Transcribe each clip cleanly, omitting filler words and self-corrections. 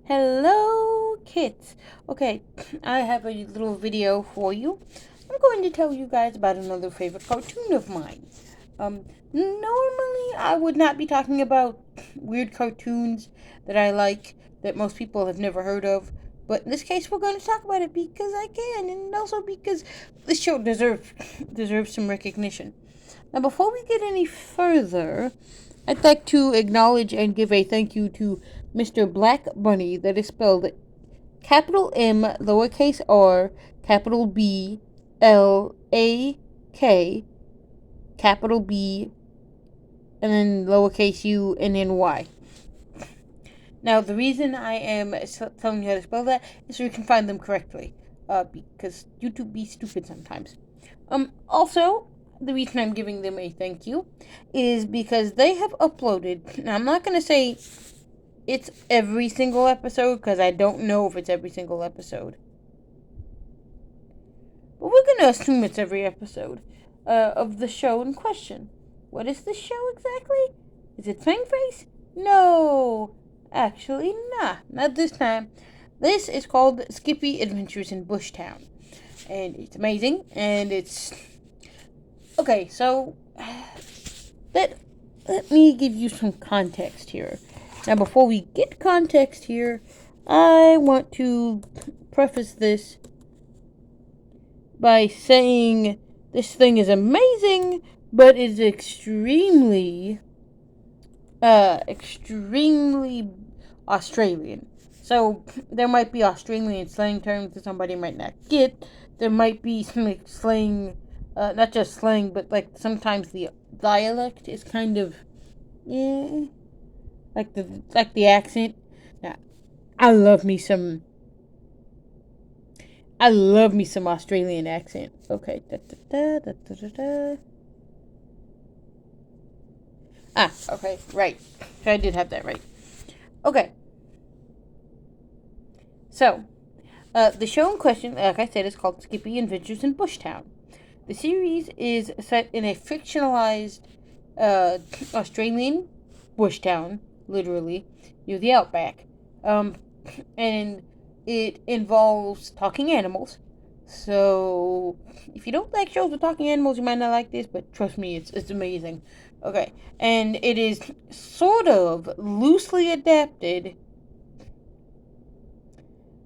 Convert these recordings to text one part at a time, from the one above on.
Hello, kids. Okay, I have a little video for you. I'm going to tell you guys about another favorite cartoon of mine. Normally I would not be talking about weird cartoons that I like that most people have never heard of, but in this case we're going to talk about it because I can, and also because this show deserves some recognition. Now, before we get any further, I'd like to acknowledge and give a thank you to Mr. Black Bunny, that is spelled capital M, lowercase r, capital B, L, A, K, capital B, and then lowercase u, and then y. Now, the reason I am telling you how to spell that is so you can find them correctly, because YouTube be stupid sometimes. Also, the reason I'm giving them a thank you is because they have uploaded. Now, I'm not going to say it's every single episode because I don't know if it's every single episode. But we're going to assume it's every episode of the show in question. What is the show exactly? Is it Fangface? No. Actually, not this time. This is called Skippy Adventures in Bushtown. And it's amazing. And it's... Okay, so... Let me give you some context here. Now, before we get context here, I want to preface this by saying this thing is amazing, but is extremely Australian. So, there might be Australian slang terms that somebody might not get. There might be some like slang, not just slang, but like sometimes the dialect is kind of, like the accent. Now, I love me some Australian accent. Okay. Okay, right. So I did have that right. Okay. So, the show in question, like I said, is called Skippy Adventures in Bushtown. The series is set in a fictionalized Australian bushtown, literally, near the outback. And it involves talking animals. So, if you don't like shows with talking animals, you might not like this, but trust me, it's amazing. Okay, and it is sort of loosely adapted.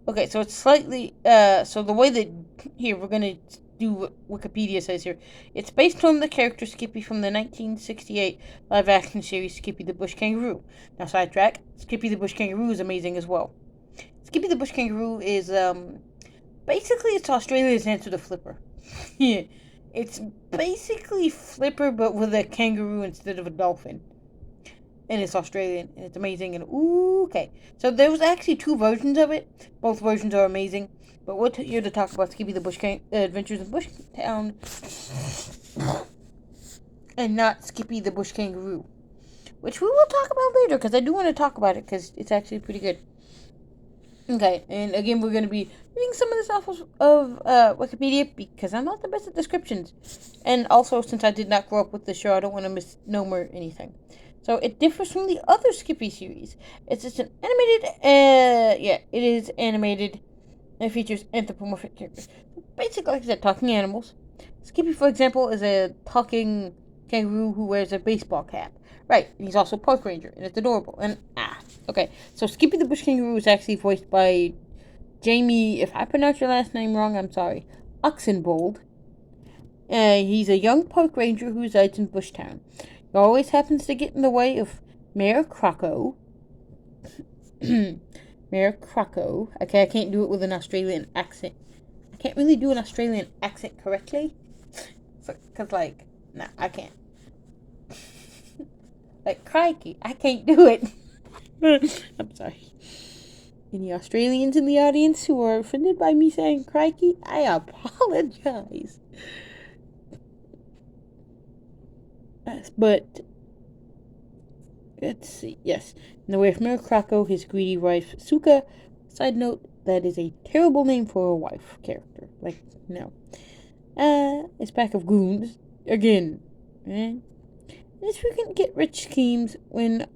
Okay, so it's slightly, so the way that, here, we're gonna do what Wikipedia says here. It's based on the character Skippy from the 1968 live-action series Skippy the Bush Kangaroo. Now, sidetrack, Skippy the Bush Kangaroo is amazing as well. Skippy the Bush Kangaroo is, basically it's Australia's answer to Flipper. Yeah, it's basically Flipper, but with a kangaroo instead of a dolphin. And it's Australian, and it's amazing, and okay. So there was actually two versions of it. Both versions are amazing. But we're here to talk about Skippy the Bush Adventures in Bushtown, and not Skippy the Bush Kangaroo, which we will talk about later, because I do want to talk about it, because it's actually pretty good. Okay, and again, we're going to be reading some of this off of Wikipedia, because I'm not the best at descriptions. And also, since I did not grow up with the show, I don't want to misnomer anything. So it differs from the other Skippy series. It's just an animated, it is animated, and it features anthropomorphic characters. Basically, like I said, talking animals. Skippy, for example, is a talking kangaroo who wears a baseball cap. Right, and he's also a park ranger, and it's adorable. And, okay. So Skippy the Bush Kangaroo is actually voiced by Jamie, if I pronounce your last name wrong, I'm sorry, Oxenbould. He's a young park ranger who resides in Bushtown. He always happens to get in the way of Mayor Croco. Mayor Croco. Okay, I can't do it with an Australian accent. I can't really do an Australian accent correctly. Because, no, I can't. Crikey, I can't do it. I'm sorry. Any Australians in the audience who are offended by me saying crikey, I apologize. But let's see. Yes, in the way of Mayor Croco, his greedy wife Suka. Side note: that is a terrible name for a wife character. No. It's pack of goons again. This frequent get rich schemes when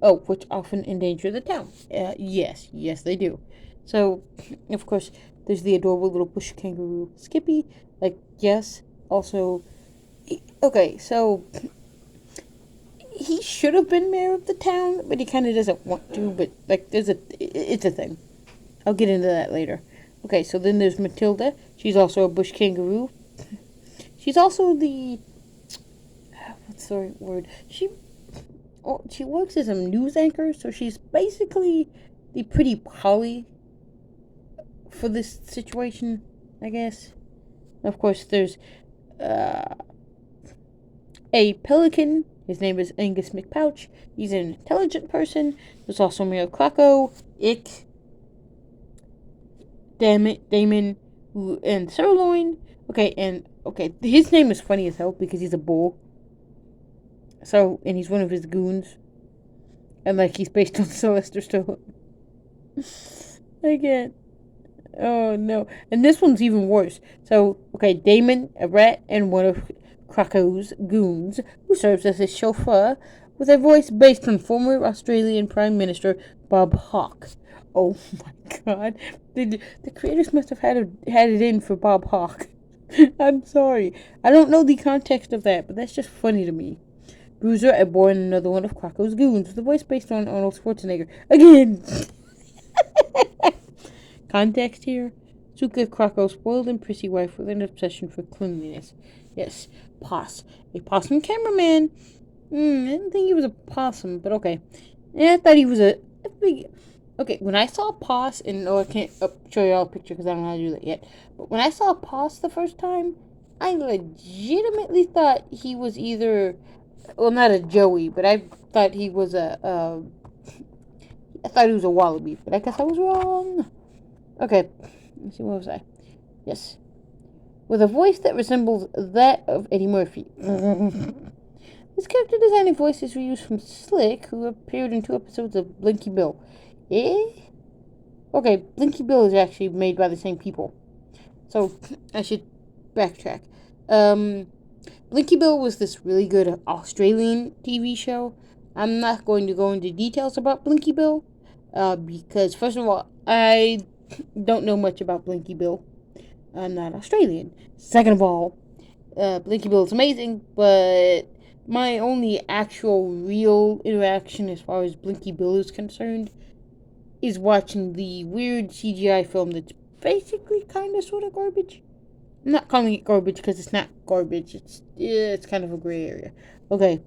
Oh, which often endanger the town. Yes, they do. So, of course, there's the adorable little bush kangaroo, Skippy. Like, yes. Also, okay, so he should have been mayor of the town, but he kind of doesn't want to. But like, it's a thing. I'll get into that later. Okay, so then there's Matilda. She's also a bush kangaroo. She's also the what's the right word? She works as a news anchor, so she's basically the pretty Polly for this situation, I guess. Of course, there's uh, a pelican. His name is Angus McPouch. He's an intelligent person. There's also Mayor Clacko, Ick, Damon, and Sirloin. Okay, his name is funny as hell because he's a bull. So, and he's one of his goons. And like he's based on Sylvester Stallone. I can't. Oh no. And this one's even worse. So, okay, Damon, a rat, and one of Krako's goons, who serves as his chauffeur, with a voice based on former Australian Prime Minister Bob Hawke. Oh my god. The creators must have had it in for Bob Hawke. I'm sorry. I don't know the context of that, but that's just funny to me. Bruiser, a boy, and another one of Krako's goons, with a voice based on Arnold Schwarzenegger. Again! Context here. Suka Krako's spoiled and prissy wife with an obsession for cleanliness. Yes, Poss. A possum cameraman. I didn't think he was a possum, but okay. Yeah, I thought he was a big... Okay, when I saw Poss, and no, I can't show you all a picture because I don't know how to do that yet. But when I saw Poss the first time, I legitimately thought he was either... Well, not a Joey, but I thought he was I thought he was a wallaby, but I guess I was wrong. Okay, let's see, what was I? Yes. With a voice that resembles that of Eddie Murphy. This character design and voice is reused from Slick, who appeared in 2 episodes of Blinky Bill. Okay, Blinky Bill is actually made by the same people. So, I should backtrack. Blinky Bill was this really good Australian TV show. I'm not going to go into details about Blinky Bill, because, first of all, I don't know much about Blinky Bill. I'm not Australian. Second of all, Blinky Bill is amazing, but my only actual real interaction as far as Blinky Bill is concerned is watching the weird CGI film that's basically kind of sort of garbage. I'm not calling it garbage because it's not garbage. It's kind of a gray area. Okay,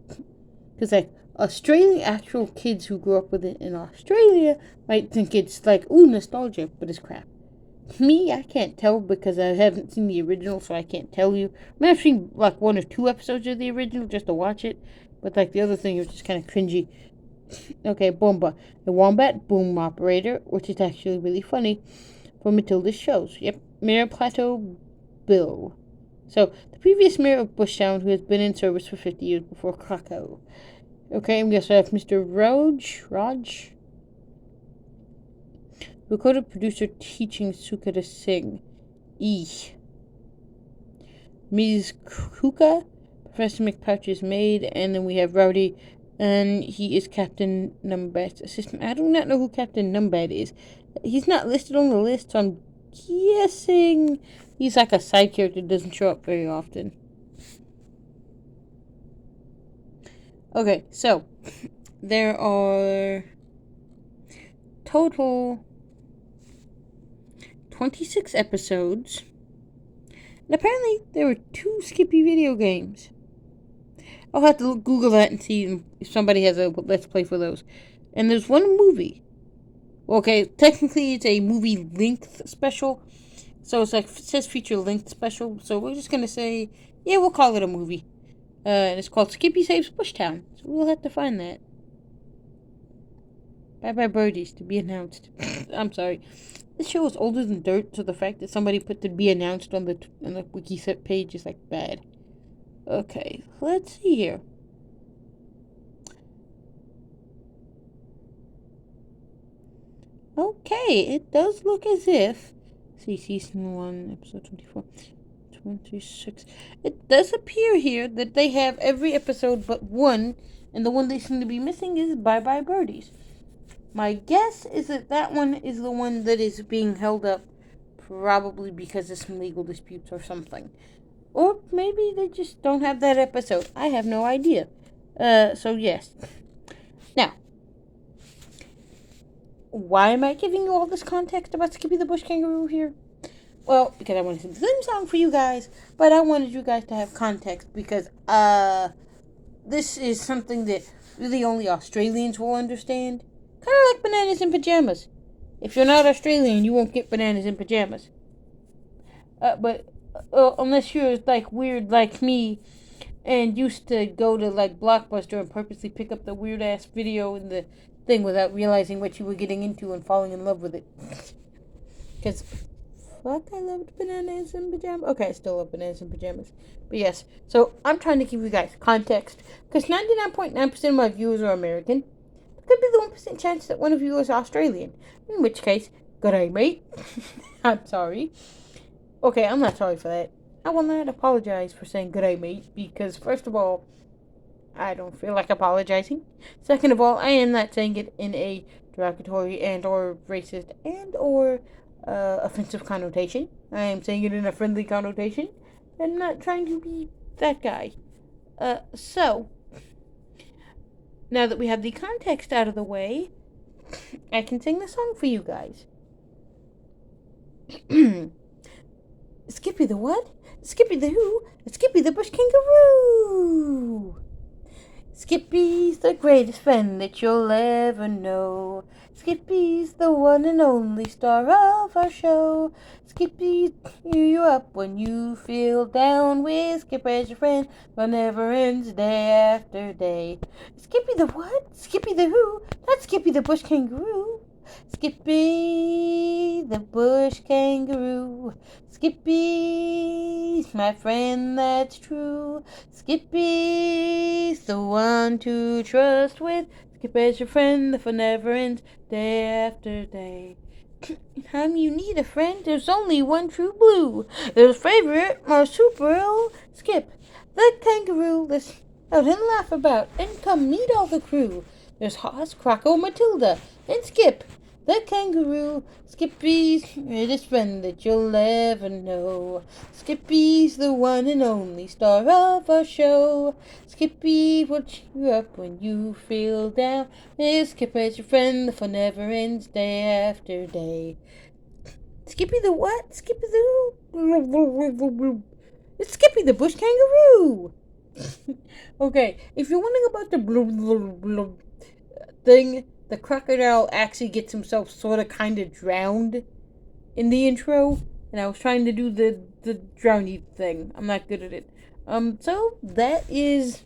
because like Australian actual kids who grew up with it in Australia might think it's like ooh nostalgia, but it's crap. Me, I can't tell because I haven't seen the original, so I can't tell you. I mean, I've seen like 1 or 2 episodes of the original just to watch it, but like the other thing was just kind of cringy. Okay, Bomba, the wombat boom operator, which is actually really funny for Matilda's shows. Yep, Mayor Plateau Bill. So, the previous mayor of Bushtown, who has been in service for 50 years before Krakow. Okay, I'm guessing I have Mr. Raj, recorded producer teaching Suka to sing. Ms. Kuka, Professor McPouch's maid, and then we have Rowdy, and he is Captain Numbad's assistant. I do not know who Captain Numbad is. He's not listed on the list, so I'm guessing he's like a side character that doesn't show up very often. Okay, so there are total 26 episodes. And apparently there were 2 Skippy video games. I'll have to Google that and see if somebody has a Let's Play for those. And there's 1 movie. Okay, technically it's a movie length special. So it's like, it says feature length special. So we're just going to say, yeah, we'll call it a movie. And it's called Skippy Saves Bushtown. So we'll have to find that. Bye bye birdies, to be announced. I'm sorry. This show is older than dirt, so the fact that somebody put to be announced on the wiki set page is like bad. Okay, let's see here. Okay, it does look as if. See, season 1, episode 24. 26. It does appear here that they have every episode but one, and the one they seem to be missing is Bye Bye Birdies. My guess is that one is the one that is being held up, probably because of some legal disputes or something. Or maybe they just don't have that episode. I have no idea. So yes. Now, why am I giving you all this context about Skippy the Bush Kangaroo here? Well, because I wanted to sing the theme song for you guys, but I wanted you guys to have context because, this is something that really only Australians will understand. Kind of like bananas in pajamas. If you're not Australian, you won't get bananas in pajamas. But unless you're like weird like me and used to go to like Blockbuster and purposely pick up the weird ass video in the thing without realizing what you were getting into and falling in love with it. Because fuck, I loved bananas in pajamas. Okay, I still love bananas in pajamas. But yes, so I'm trying to give you guys context because 99.9% of my viewers are American. There could be the 1% chance that one of you is Australian. In which case, good day, mate. I'm sorry. Okay, I'm not sorry for that. I will not apologize for saying good day, mate, because first of all, I don't feel like apologizing. Second of all, I am not saying it in a derogatory and or racist and or offensive connotation. I am saying it in a friendly connotation. I'm not trying to be that guy. So, now that we have the context out of the way, I can sing the song for you guys. Skippy the what? Skippy the who? Skippy the Bush Kangaroo! Skippy's the greatest friend that you'll ever know. Skippy's the one and only star of our show. Skippy, cheer you up when you feel down with Skip as your friend, but never ends day after day. Skippy the what? Skippy the who? Not Skippy the Bush Kangaroo. Skippy the Bush Kangaroo. Skippy's my friend, that's true. Skippy's the one to trust with. Skip as your friend, the fun never ends day after day. Time you need a friend, there's only one true blue. There's favorite marsupial Skip, the kangaroo. Let's out and laugh about and come meet all the crew. There's Hoss, Crocko, Matilda, and Skip, the kangaroo. Skippy's greatest friend that you'll ever know. Skippy's the one and only star of our show. Skippy will cheer you up when you feel down. Skip as your friend, the fun never ends day after day. Skippy the what? Skippy the who? It's Skippy the Bush Kangaroo! Okay, if you're wondering about the thing, the crocodile actually gets himself sort of kind of drowned in the intro, and I was trying to do the drowny thing. I'm not good at it. So that is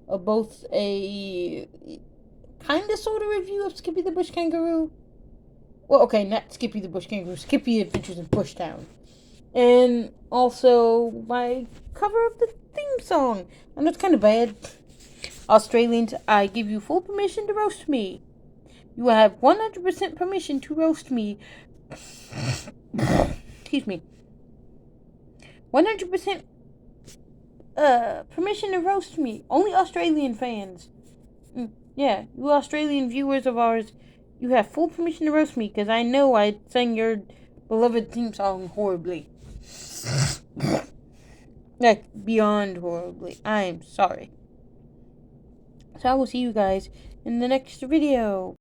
both a kind of sort of review of Skippy the Bush Kangaroo. Well, okay, not Skippy the Bush Kangaroo, Skippy Adventures in Bushtown. And also my cover of the theme song. I know it's kind of bad. Australians, I give you full permission to roast me. You have 100% permission to roast me. Excuse me. 100% permission to roast me. Only Australian fans. Yeah, you Australian viewers of ours, you have full permission to roast me because I know I sang your beloved theme song horribly. Like, beyond horribly. I am sorry. So I will see you guys in the next video.